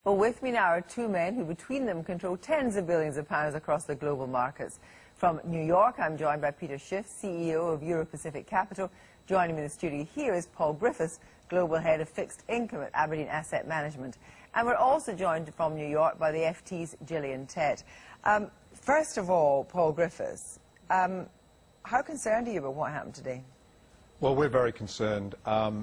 Well, with me now are two men who between them control tens of billions of pounds across the global markets. From New York, I'm joined by Peter Schiff, CEO of Euro-Pacific Capital. Joining me in the studio here is Paul Griffiths, Global Head of Fixed Income at Aberdeen Asset Management. And we're also joined from New York by the FT's Gillian Tett. First of all, Paul Griffiths, how concerned are you about what happened today? Well, we're very concerned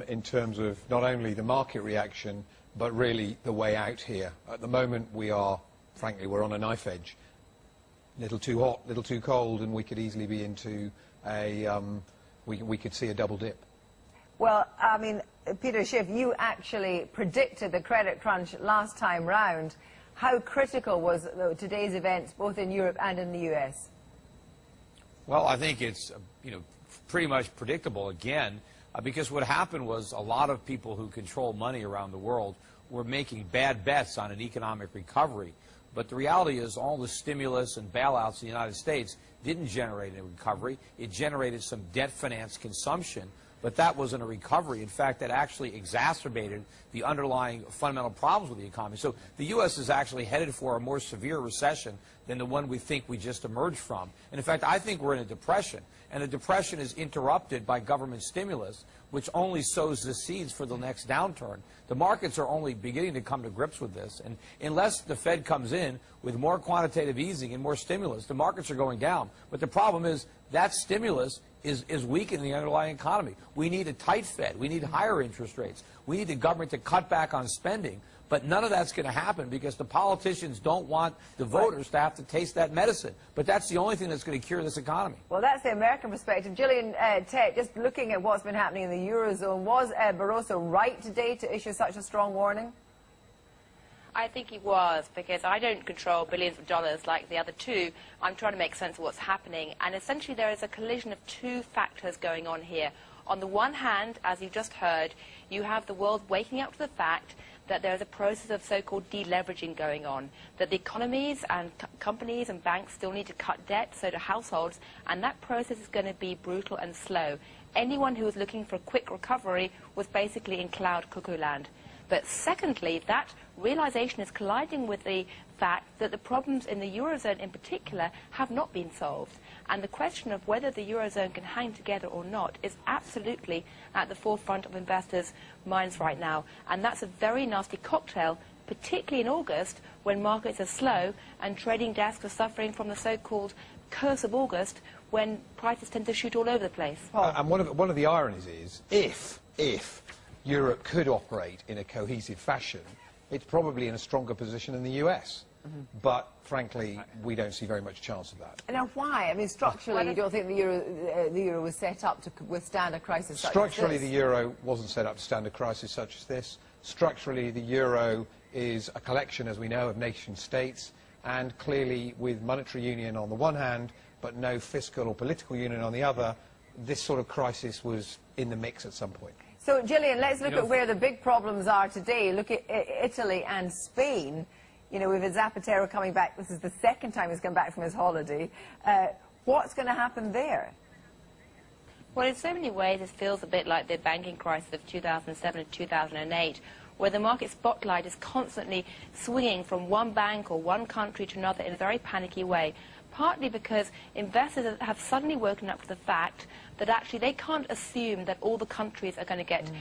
in terms of not only the market reaction, but really the way out here. At the moment, we are, frankly, we're on a knife edge. A little too hot, a little too cold, and we could easily be into a, we could see a double dip. Well, I mean, Peter Schiff, you actually predicted the credit crunch last time round. How critical was today's events, both in Europe and in the US? Well, I think it's, pretty much predictable again, because what happened was a lot of people who control money around the world were making bad bets on an economic recovery. But the reality is all the stimulus and bailouts in the United States didn't generate a recovery. It generated some debt-financed consumption, but that wasn't a recovery. In fact, that actually exacerbated the underlying fundamental problems with the economy. So the U.S. is actually headed for a more severe recession than the one we think we just emerged from. And in fact, I think we're in a depression. And the depression is interrupted by government stimulus, which only sows the seeds for the next downturn. The markets are only beginning to come to grips with this. And unless the Fed comes in with more quantitative easing and more stimulus, the markets are going down. But the problem is that stimulus is weakening the underlying economy. We need a tight Fed. We need higher interest rates. We need the government to cut back on spending. But none of that's going to happen because the politicians don't want the voters to have to taste that medicine. But that's the only thing that's going to cure this economy. Well, that's the American perspective. Gillian Tett, just looking at what's been happening in the Eurozone, was Barroso right today to issue such a strong warning? I think he was, because I don't control billions of dollars like the other two. I'm trying to make sense of what's happening. And essentially there is a collision of two factors going on here. On the one hand, as you've just heard, you have the world waking up to the fact that there is a process of so-called deleveraging going on, that the economies and companies and banks still need to cut debt, so do households, and that process is going to be brutal and slow. Anyone who was looking for a quick recovery was basically in cloud cuckoo land. But secondly, that realization is colliding with the fact that the problems in the Eurozone in particular have not been solved. And the question of whether the Eurozone can hang together or not is absolutely at the forefront of investors' minds right now. And that's a very nasty cocktail, particularly in August, when markets are slow and trading desks are suffering from the so-called curse of August, when prices tend to shoot all over the place. And one of the ironies is, if Europe could operate in a cohesive fashion, it's probably in a stronger position than the US. But, frankly, we don't see very much chance of that. Now, why? I mean, structurally, you don't think the euro was set up to withstand a crisis such as this? Structurally, the euro wasn't set up to stand a crisis such as this. Structurally, the euro is a collection, as we know, of nation-states, and clearly, with monetary union on the one hand, but no fiscal or political union on the other, this sort of crisis was in the mix at some point. So, Gillian, let's look at where the big problems are today. Look at Italy and Spain. You know, we've had Zapatero coming back. This is the second time he's come back from his holiday. What's going to happen there? Well, in so many ways, it feels a bit like the banking crisis of 2007 and 2008, where the market spotlight is constantly swinging from one bank or one country to another in a very panicky way, partly because investors have suddenly woken up to the fact that actually they can't assume that all the countries are going to get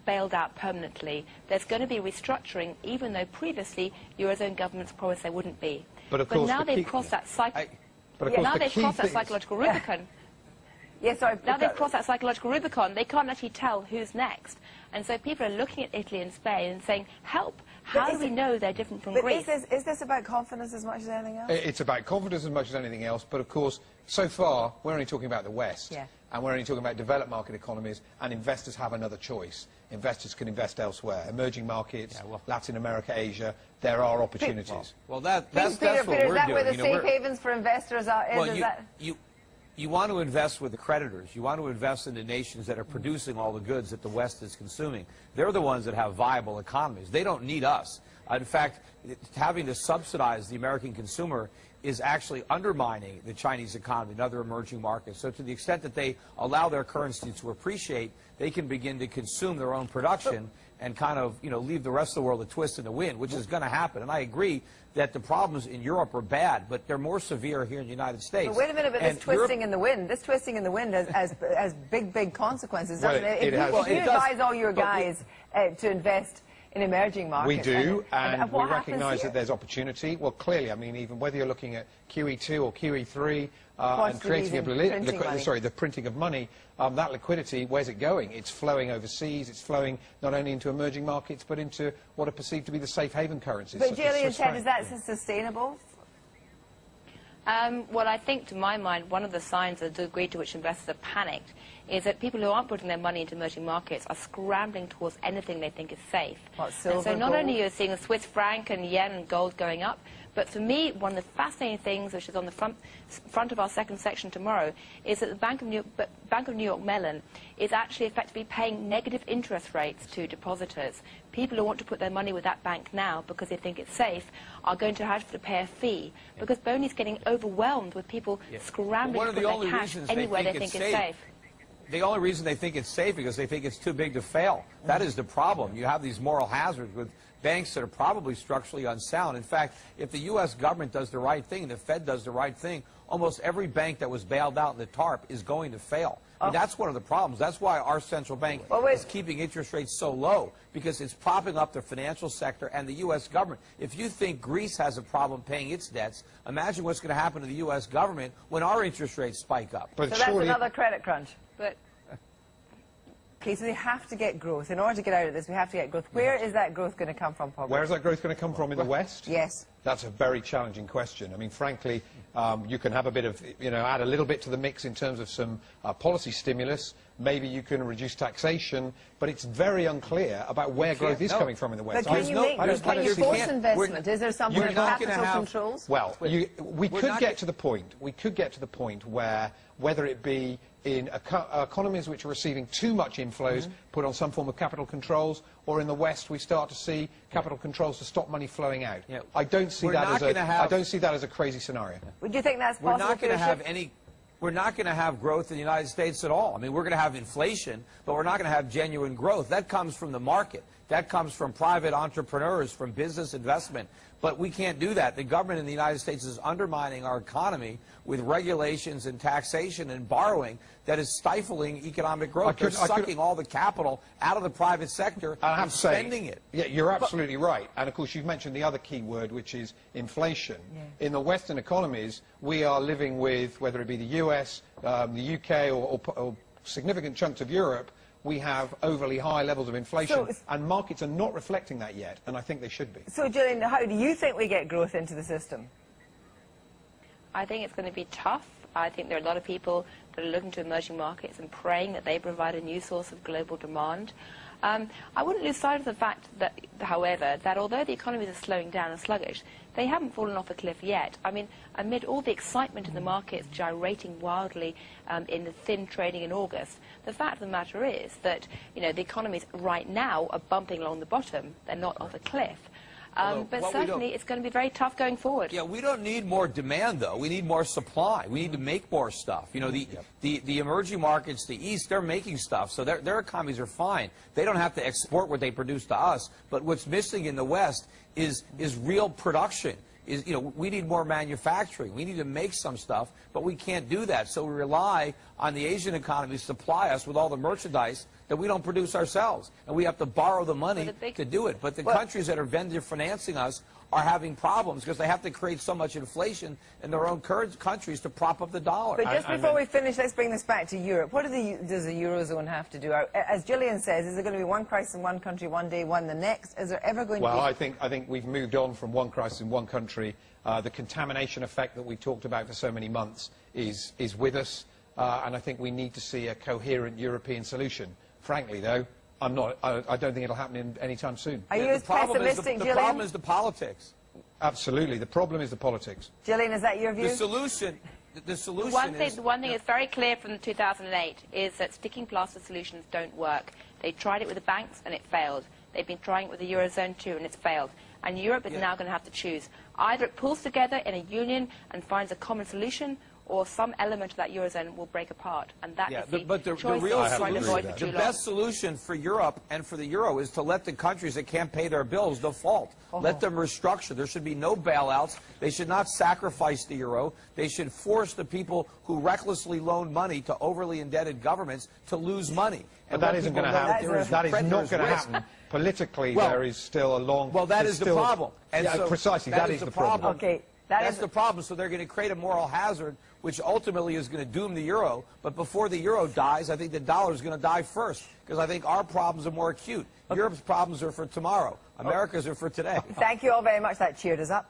bailed out permanently. There's going to be restructuring, even though previously Eurozone governments promised there wouldn't be. But now they've crossed that psychological Rubicon. Yes, sorry. Now they've crossed that psychological Rubicon, they can't actually tell who's next. And so people are looking at Italy and Spain and saying, help, how do we know they're different from Greece? Is this about confidence as much as anything else? It's about confidence as much as anything else, but of course, so far, we're only talking about the West. Yeah. And we're only talking about developed market economies, and investors have another choice. Investors can invest elsewhere. Emerging markets, Latin America, Asia, there are opportunities. Well, that's what Peter, we're doing. Is that where the safe havens for investors are? You want to invest with the creditors. You want to invest in the nations that are producing all the goods that the West is consuming. They're the ones that have viable economies. They don't need us. In fact, having to subsidize the American consumer is actually undermining the Chinese economy and other emerging markets. So to the extent that they allow their currency to appreciate, they can begin to consume their own production and kind of, leave the rest of the world a twist in the wind, which is going to happen. And I agree that the problems in Europe are bad, but they're more severe here in the United States. But wait a minute, but this twisting in the wind has big consequences, doesn't it? If you advise all your guys to invest in emerging markets. We do, and we recognise that there's opportunity. Well, clearly, I mean, even whether you're looking at QE2 or QE3 and creating the printing of money, that liquidity, where's it going? It's flowing overseas. It's flowing not only into emerging markets, but into what are perceived to be the safe haven currencies. But Gillian said, is that sustainable? Well, I think, to my mind, one of the signs of the degree to which investors are panicked is that people who aren't putting their money into emerging markets are scrambling towards anything they think is safe. What, silver, and so not gold? only are you seeing the Swiss franc and yen and gold going up, but for me, one of the fascinating things, which is on the front of our second section tomorrow, is that the Bank of New York Mellon is actually effectively paying negative interest rates to depositors. People who want to put their money with that bank now because they think it's safe are going to have to pay a fee because Boney's getting overwhelmed with people scrambling to put their cash anywhere they think it's safe. The only reason they think it's safe is because they think it's too big to fail. That is the problem. You have these moral hazards with banks that are probably structurally unsound. In fact, if the U.S. government does the right thing, the Fed does the right thing, almost every bank that was bailed out in the TARP is going to fail. I mean, that's one of the problems. That's why our central bank is keeping interest rates so low, because it's propping up the financial sector and the U.S. government. If you think Greece has a problem paying its debts, imagine what's going to happen to the U.S. government when our interest rates spike up. But so that's another credit crunch. But okay, so they have to get growth. In order to get out of this, we have to get growth. Where is that growth going to come from, Paul? Where is that growth going to come from in the West? Yes. That's a very challenging question. I mean, frankly, you can have a bit of, add a little bit to the mix in terms of some policy stimulus. Maybe you can reduce taxation, but it's very unclear about where growth is coming from in the West. But can you force investment? Is there some kind of capital controls? Well, we could get to the point. We could get to the point where, whether it be in economies which are receiving too much inflows, put on some form of capital controls, or in the West we start to see capital controls to stop money flowing out. Yeah. I don't see that as a crazy scenario. Would you think that's possible? We're not going to have growth in the United States at all. I mean, we're going to have inflation, but we're not going to have genuine growth. That comes from the market. That comes from private entrepreneurs, from business investment. But we can't do that. The government in the United States is undermining our economy with regulations and taxation and borrowing that is stifling economic growth. They're sucking all the capital out of the private sector and spending it. Yeah, you're absolutely right. And, of course, you've mentioned the other key word, which is inflation. Yeah. In the Western economies, we are living with, whether it be the US, the UK, or significant chunks of Europe, we have overly high levels of inflation, and markets are not reflecting that yet, and I think they should be. So, Gillian, how do you think we get growth into the system? I think it's going to be tough. I think there are a lot of people that are looking to emerging markets and praying that they provide a new source of global demand. I wouldn't lose sight of the fact that, however, that although the economies are slowing down and sluggish, they haven't fallen off a cliff yet. I mean, amid all the excitement in the markets gyrating wildly in the thin trading in August, the fact of the matter is that, the economies right now are bumping along the bottom. They're not off a cliff. But certainly it's going to be very tough going forward. Yeah, we don't need more demand, though. We need more supply. We need to make more stuff. The emerging markets, the East, they're making stuff, so their economies are fine. They don't have to export what they produce to us. But what's missing in the West is real production. We need more manufacturing. We need to make some stuff, but we can't do that. So we rely on the Asian economies to supply us with all the merchandise that we don't produce ourselves. And we have to borrow the money to do it. But the countries that are vendor financing us are having problems because they have to create so much inflation in their own countries to prop up the dollar. But just before we finish, let's bring this back to Europe. What does the Eurozone have to do? As Gillian says, is there going to be one crisis in one country one day, one the next? Is there ever going to be... Well, I think we've moved on from one crisis in one country. The contamination effect that we talked about for so many months is with us, and I think we need to see a coherent European solution. Frankly, though, I don't think it'll happen anytime soon. Are you as pessimistic, Gillian? The problem is the politics. Absolutely. The problem is the politics. Gillian, is that your view? The solution one thing is very clear from 2008 is that sticking plaster solutions don't work. They tried it with the banks and it failed. They've been trying it with the Eurozone too and it's failed. And Europe is now going to have to choose. Either it pulls together in a union and finds a common solution, or some element of that Eurozone will break apart. And that is the choice real we're trying to avoid for too the long. best solution for Europe and for the Euro is to let the countries that can't pay their bills default. Let them restructure. There should be no bailouts. They should not sacrifice the Euro. They should force the people who recklessly loan money to overly indebted governments to lose money. But that isn't going to happen. That is not going to happen. Politically, there is still a long... Well, that is the problem. And so precisely, that is the problem. Okay, that's the problem. So they're going to create a moral hazard, which ultimately is going to doom the Euro. But before the Euro dies, I think the dollar is going to die first, because I think our problems are more acute. Europe's problems are for tomorrow. America's are for today. Thank you all very much. That cheered us up.